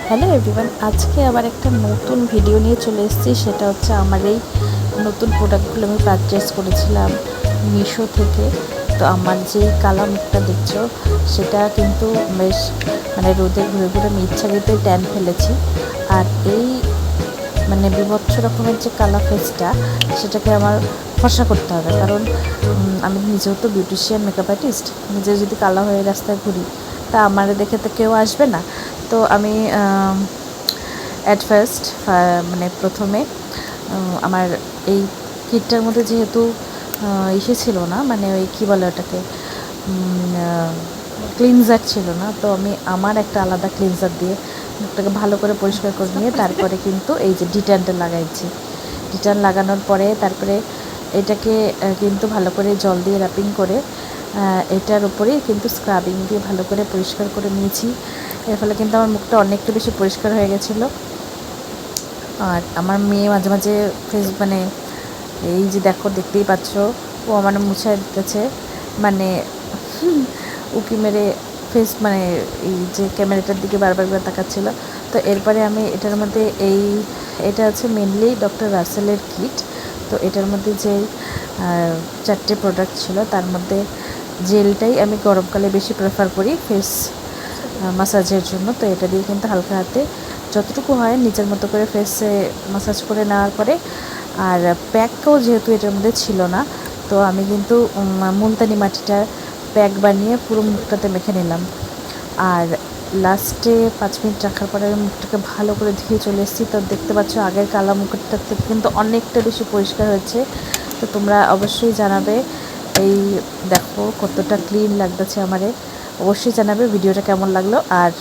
Hello everyone, আজকে আবার একটা নতুন ভিডিও নিয়ে চলে এসেছি। সেটা হচ্ছে আমার এই নতুন প্রোডাক্টগুলো আমি পারচেস করেছিলাম মিশো থেকে। তো আমার যেই কালা মুখটা দেখছো সেটা কিন্তু বেশ রোদে ঘুরে ঘুরে আমি ইচ্ছাকৃতই ট্যান ফেলেছি। আর এই বিভৎস রকমের যে কালা ফেসটা সেটাকে আমার ফর্সা করতে হবে, কারণ আমি নিজেও তো বিউটিশিয়ান, মেকআপ আর্টিস্ট। নিজে যদি কালা হয়ে রাস্তায় ঘুরি তা আমার দেখে তো কেউ আসবে না। তো আমি অ্যাট ফার্স্ট প্রথমে আমার এই কিটটার মধ্যে যেহেতু ছিল না, ওই কী বলে ওটাকে, ক্লিনজার ছিল না, তো আমি আমার একটা আলাদা ক্লিনজার দিয়ে মুখটাকে ভালো করে পরিষ্কার করে নিয়ে তারপরে কিন্তু এই যে ডিটানটা লাগাইছি। ডিটান লাগানোর পরে তারপরে এটাকে কিন্তু ভালো করে জল দিয়ে র্যাপিং করে এটার উপরেই কিন্তু স্ক্রাবিং দিয়ে ভালো করে পরিষ্কার করে নিয়েছি। এর ফলে কিন্তু আমার মুখটা অনেকটা বেশি পরিষ্কার হয়ে গেছিলো। আর আমার মেয়ে মাঝে মাঝে ফেস এই যে দেখতেই পাচ্ছ, ও আমার মুছে দিতেছে, উকি মেরে ফেস এই যে ক্যামেরাটার দিকে বারবার করে তাকাচ্ছিল। তো এরপরে আমি এটার মধ্যে এটা হচ্ছে মেনলি ডক্টর রাসেলের কিট। তো এটার মধ্যে যে 4টে প্রোডাক্ট ছিল তার মধ্যে জেলটাই আমি গরমকালে বেশি প্রেফার করি ফেস মাসাজের জন্য। তো এটা দিয়ে কিন্তু হালকা হাতে যতটুকু হয় নিজের মতো করে ফেসে মাসাজ করে নেওয়ার পরে, আর প্যাকও যেহেতু এটার মধ্যে ছিল না, তো আমি কিন্তু মুলতানি মাটিটার প্যাক বানিয়ে পুরো মুখটাতে মেখে নিলাম। আর লাস্টে 5 মিনিট রাখার পরে আমি মুখটাকে ভালো করে ধুয়ে চলে এসেছি। তো দেখতে পাচ্ছ আগের কালা মুখটার থেকে কিন্তু অনেকটা বেশি পরিষ্কার হয়েছে। তো তোমরা অবশ্যই জানাবে, এই দেখো কতটা ক্লিন লাগতেছে আমারে। অবশ্যই জানাবে ভিডিওটা কেমন লাগলো। আর